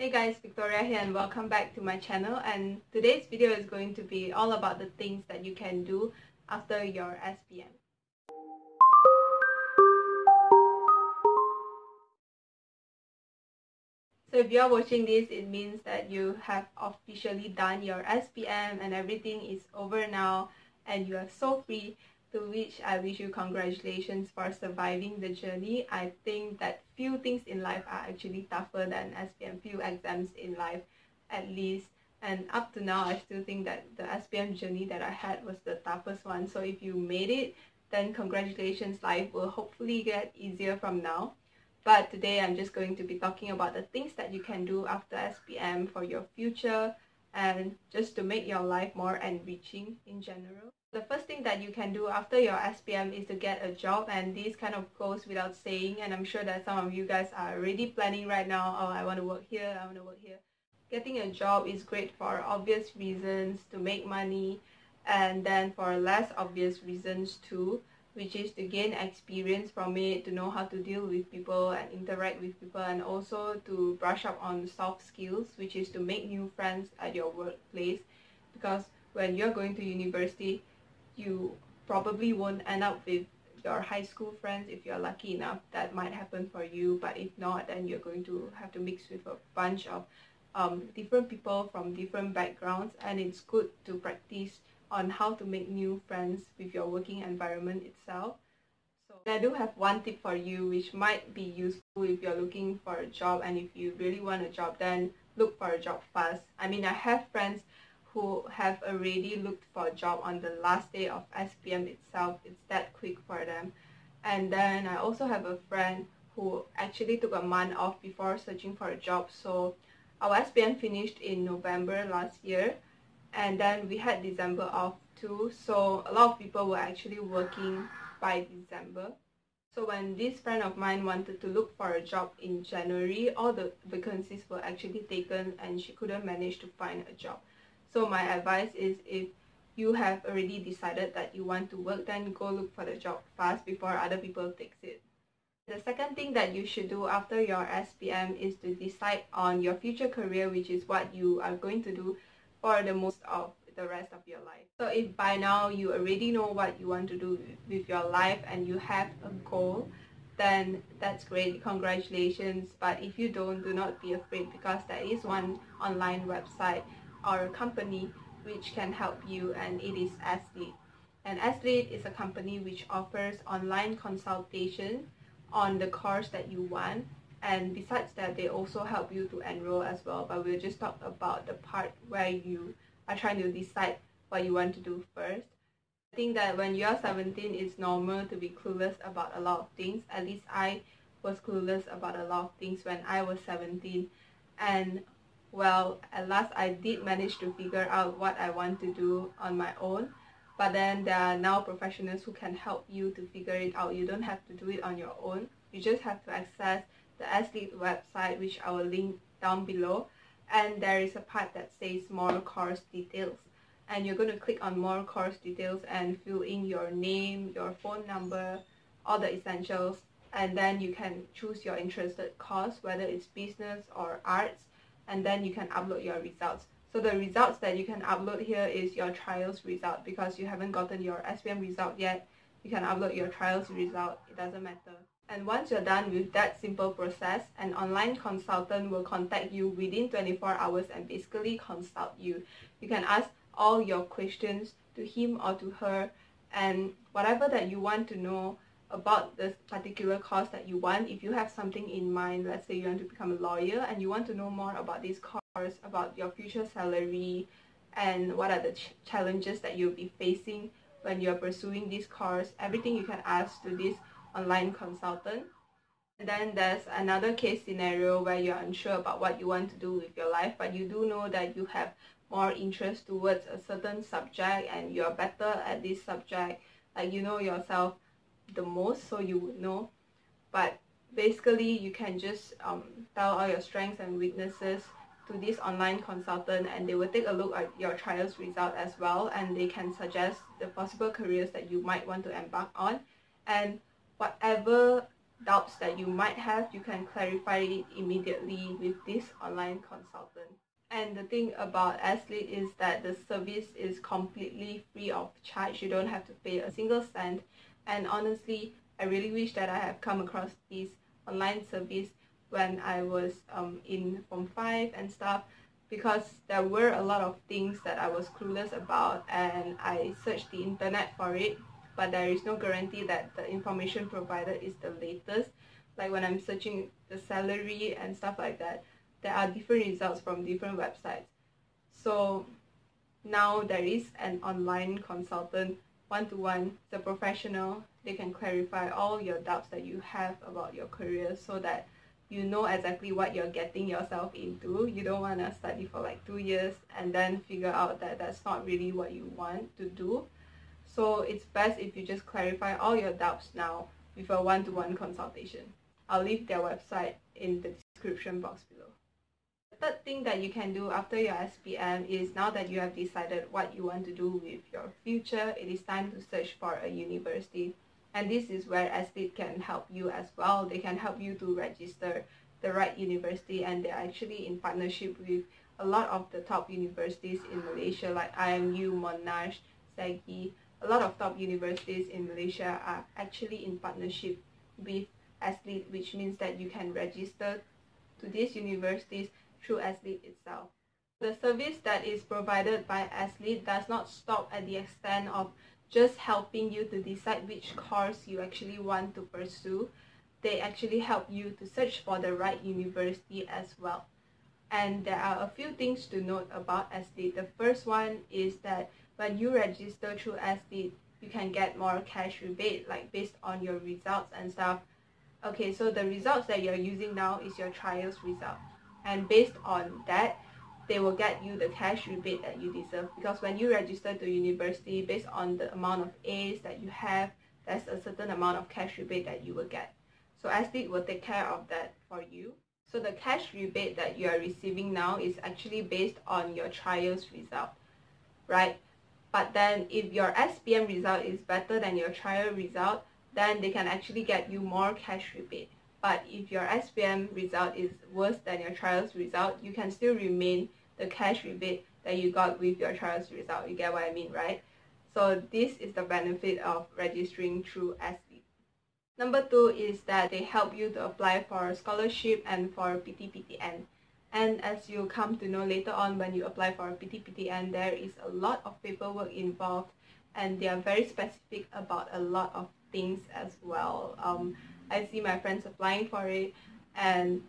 Hey guys, Victoria here and welcome back to my channel, and today's video is going to be all about the things that you can do after your SPM. So if you're watching this, it means that you have officially done your SPM and everything is over now and you are so free, to which I wish you congratulations for surviving the journey. I think that few things in life are actually tougher than SPM, few exams in life at least. And up to now, I still think that the SPM journey that I had was the toughest one. So if you made it, then congratulations, life will hopefully get easier from now. But today I'm just going to be talking about the things that you can do after SPM for your future and just to make your life more enriching in general. The first thing that you can do after your SPM is to get a job, and this kind of goes without saying, and I'm sure that some of you guys are already planning right now, oh, I want to work here, I want to work here. Getting a job is great for obvious reasons, to make money, and then for less obvious reasons too, which is to gain experience from it, to know how to deal with people and interact with people, and also to brush up on soft skills, which is to make new friends at your workplace. Because when you're going to university, you probably won't end up with your high school friends. If you're lucky enough, that might happen for you, but if not, then you're going to have to mix with a bunch of different people from different backgrounds, and it's good to practice on how to make new friends with your working environment itself. So I do have one tip for you which might be useful if you're looking for a job, and if you really want a job, then look for a job fast. I mean, I have friends who have already looked for a job on the last day of SPM itself. It's that quick for them. And then I also have a friend who actually took a month off before searching for a job. So our SPM finished in November last year, and then we had December off too, so a lot of people were actually working by December. So when this friend of mine wanted to look for a job in January, all the vacancies were actually taken and she couldn't manage to find a job. So my advice is, if you have already decided that you want to work, then go look for the job fast before other people takes it. The second thing that you should do after your SPM is to decide on your future career, which is what you are going to do for the most of the rest of your life. So if by now you already know what you want to do with your life and you have a goal, then that's great, congratulations. But if you don't, do not be afraid, because there is one online website or company which can help you, and it is SLEAD. And SLEAD is a company which offers online consultation on the course that you want. And besides that, they also help you to enroll as well, but we'll just talk about the part where you are trying to decide what you want to do first. I think that when you're 17, it's normal to be clueless about a lot of things. At least I was clueless about a lot of things when I was 17. And well, at last I did manage to figure out what I want to do on my own. But then there are now professionals who can help you to figure it out. You don't have to do it on your own. You just have to access the SLEAD website, which I will link down below, and there is a part that says more course details, and you're going to click on more course details and fill in your name, your phone number, all the essentials, and then you can choose your interested course, whether it's business or arts, and then you can upload your results. So the results that you can upload here is your trials result, because you haven't gotten your SPM result yet. You can upload your trials result, it doesn't matter. And once you're done with that simple process, an online consultant will contact you within 24 hours and basically consult you. You can ask all your questions to him or to her, and whatever that you want to know about this particular course that you want. If you have something in mind, let's say you want to become a lawyer and you want to know more about this course, about your future salary, and what are the challenges that you'll be facing when you're pursuing this course, everything you can ask to this online consultant. And then there's another case scenario where you're unsure about what you want to do with your life, but you do know that you have more interest towards a certain subject and you're better at this subject, like you know yourself the most, so you would know. But basically you can just tell all your strengths and weaknesses to this online consultant, and they will take a look at your trials result as well, and they can suggest the possible careers that you might want to embark on. And whatever doubts that you might have, you can clarify it immediately with this online consultant. And the thing about SLEAD is that the service is completely free of charge. You don't have to pay a single cent. And honestly, I really wish that I have come across this online service when I was in Form 5 and stuff, because there were a lot of things that I was clueless about, and I searched the internet for it, but there is no guarantee that the information provided is the latest. Like when I'm searching the salary and stuff like that, there are different results from different websites. So now there is an online consultant, one-to-one, the professional. They can clarify all your doubts that you have about your career so that you know exactly what you're getting yourself into. You don't want to study for like 2 years and then figure out that that's not really what you want to do. So it's best if you just clarify all your doubts now with a one-to-one consultation. I'll leave their website in the description box below. The third thing that you can do after your SPM is, now that you have decided what you want to do with your future, it is time to search for a university. And this is where SLEAD can help you as well. They can help you to register the right university, and they're actually in partnership with a lot of the top universities in Malaysia like IMU, Monash, SEGI. A lot of top universities in Malaysia are actually in partnership with SLEAD, which means that you can register to these universities through SLEAD itself. The service that is provided by SLEAD does not stop at the extent of just helping you to decide which course you actually want to pursue. They actually help you to search for the right university as well. And there are a few things to note about SLEAD. The first one is that when you register through SLEAD, you can get more cash rebate, like based on your results and stuff. Okay, so the results that you're using now is your trials result. And based on that, they will get you the cash rebate that you deserve, because when you register to university, based on the amount of A's that you have, there's a certain amount of cash rebate that you will get. So SLEAD will take care of that for you. So the cash rebate that you are receiving now is actually based on your trials result, right? But then if your SPM result is better than your trial result, then they can actually get you more cash rebate. But if your SPM result is worse than your trials result, you can still remain the cash rebate that you got with your trials result. You get what I mean, right? So this is the benefit of registering through SLEAD. Number 2 is that they help you to apply for scholarship and for PTPTN. And as you come to know later on, when you apply for PTPTN, there is a lot of paperwork involved, and they are very specific about a lot of things as well. I see my friends applying for it, and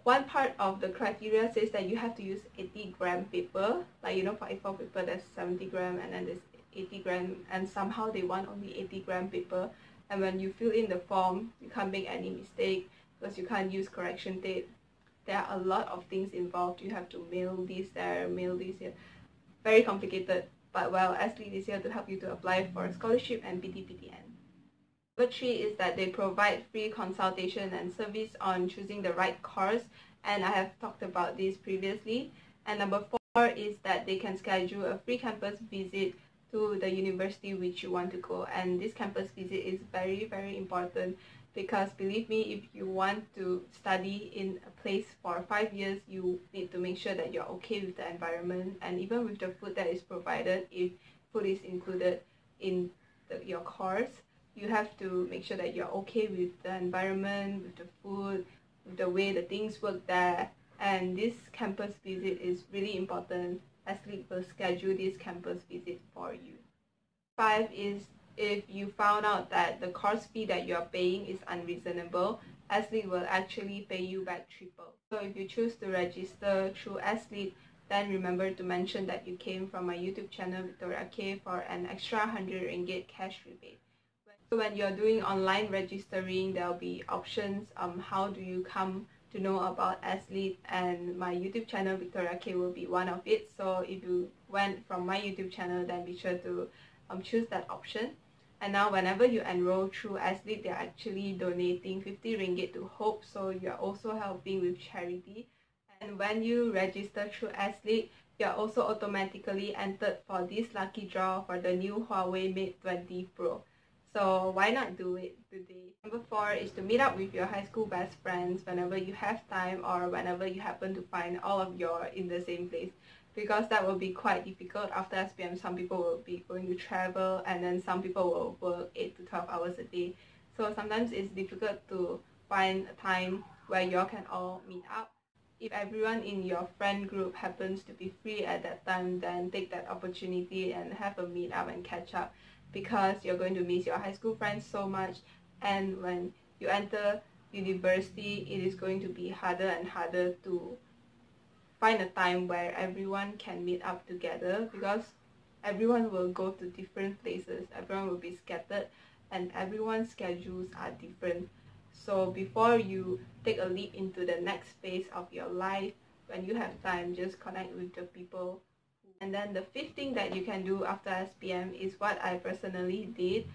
one part of the criteria says that you have to use 80-gram paper. Like, you know, for A4 paper there's 70-gram and then there's 80-gram, and somehow they want only 80-gram paper. And when you fill in the form, you can't make any mistake because you can't use correction tape. There are a lot of things involved. You have to mail this there, mail this here. Very complicated. But well, SLEAD is here to help you to apply for scholarship and PTPTN. Number 3 is that they provide free consultation and service on choosing the right course, and I have talked about this previously. And number 4 is that they can schedule a free campus visit to the university which you want to go. And this campus visit is very, very important, because believe me, if you want to study in a place for 5 years, you need to make sure that you're okay with the environment, and even with the food that is provided, if food is included in your course, you have to make sure that you're okay with the environment, with the food, with the way the things work there. And this campus visit is really important. SLEAD will schedule this campus visit for you. 5 is, if you found out that the course fee that you're paying is unreasonable, SLEAD will actually pay you back triple. So if you choose to register through SLEAD, then remember to mention that you came from my YouTube channel Victoria K for an extra 100 ringgit cash rebate. So when you're doing online registering, there will be options. How do you come to know about SLEAD? And my YouTube channel Victoria K will be one of it. So if you went from my YouTube channel, then be sure to choose that option. And now whenever you enroll through SLEAD, they're actually donating 50 ringgit to Hope, so you're also helping with charity. And when you register through SLEAD, you're also automatically entered for this lucky draw for the new Huawei Mate 20 Pro. So why not do it today? Number 4 is to meet up with your high school best friends whenever you have time or whenever you happen to find all of your in the same place, because that will be quite difficult after SPM. Some people will be going to travel, and then some people will work 8 to 12 hours a day. So sometimes it's difficult to find a time where you all can all meet up. If everyone in your friend group happens to be free at that time, then take that opportunity and have a meet up and catch up, because you're going to miss your high school friends so much. And when you enter university, it is going to be harder and harder to find a time where everyone can meet up together, because everyone will go to different places, everyone will be scattered, and everyone's schedules are different. So before you take a leap into the next phase of your life, when you have time, just connect with the people. And then the 5th thing that you can do after SPM is what I personally did.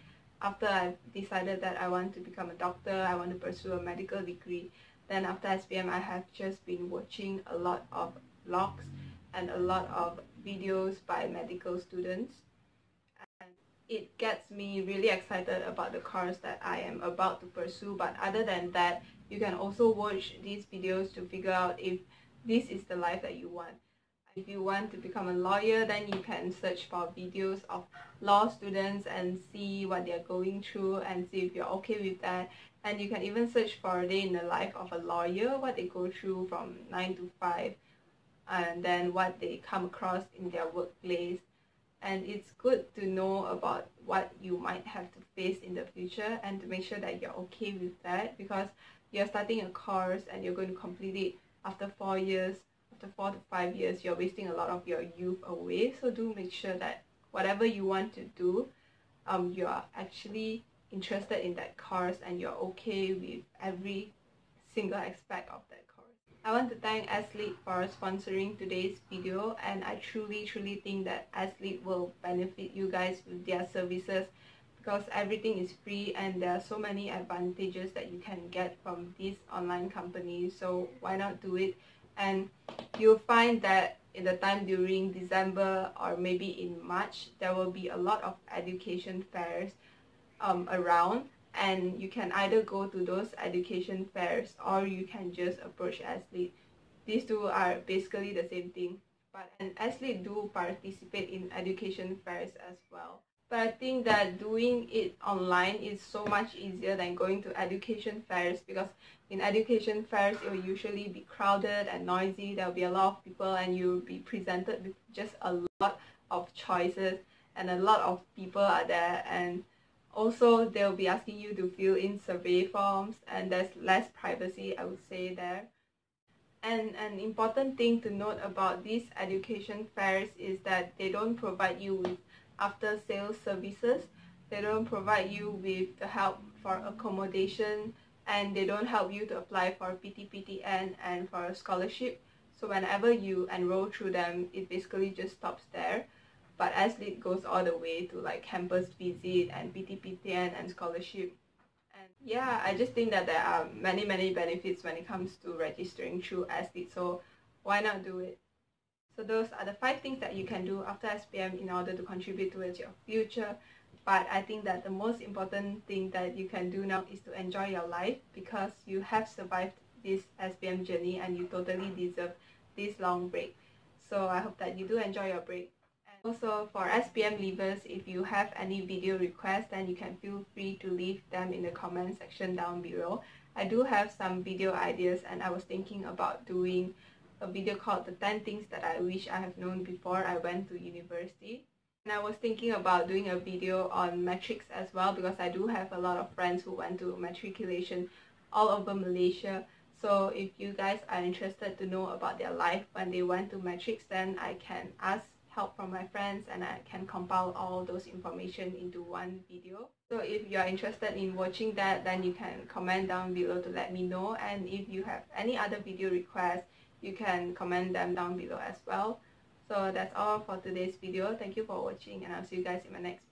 After I decided that I want to become a doctor, I want to pursue a medical degree, then after SPM I have just been watching a lot of vlogs and a lot of videos by medical students. And it gets me really excited about the course that I am about to pursue. But other than that, you can also watch these videos to figure out if this is the life that you want. If you want to become a lawyer, then you can search for videos of law students and see what they're going through and see if you're okay with that. And you can even search for a day in the life of a lawyer, what they go through from 9 to 5, and then what they come across in their workplace. And it's good to know about what you might have to face in the future and to make sure that you're okay with that, because you're starting a course and you're going to complete it after 4 years. After 4 to 5 years, you're wasting a lot of your youth away. So do make sure that whatever you want to do, you're actually interested in that course and you're okay with every single aspect of that course. I want to thank SLEAD for sponsoring today's video, and I truly think that SLEAD will benefit you guys with their services, because everything is free and there are so many advantages that you can get from these online companies. So why not do it? And you'll find that in the time during December or maybe in March, there will be a lot of education fairs around, and you can either go to those education fairs or you can just approach SLEAD. These two are basically the same thing, and SLEAD do participate in education fairs as well. But I think that doing it online is so much easier than going to education fairs, because in education fairs it will usually be crowded and noisy. There will be a lot of people and you'll be presented with just a lot of choices, and a lot of people are there, and also they'll be asking you to fill in survey forms, and there's less privacy, I would say, there. And an important thing to note about these education fairs is that they don't provide you with after sales services, they don't provide you with the help for accommodation, and they don't help you to apply for PTPTN and for a scholarship. So whenever you enroll through them, it basically just stops there. But SLEAD goes all the way to like campus visit and PTPTN and scholarship. And yeah, I just think that there are many benefits when it comes to registering through SLEAD, so why not do it? So those are the 5 things that you can do after SPM in order to contribute towards your future. But I think that the most important thing that you can do now is to enjoy your life, because you have survived this SPM journey and you totally deserve this long break. So I hope that you do enjoy your break. And also for SPM leavers, if you have any video requests, then you can feel free to leave them in the comment section down below. I do have some video ideas, and I was thinking about doing a video called the 10 things that I wish I have known before I went to university. And I was thinking about doing a video on matrics as well, because I do have a lot of friends who went to matriculation all over Malaysia. So if you guys are interested to know about their life when they went to matrics, then I can ask help from my friends and I can compile all those information into one video. So if you are interested in watching that, then you can comment down below to let me know. And if you have any other video requests, you can comment them down below as well. So that's all for today's video. Thank you for watching, and I'll see you guys in my next video.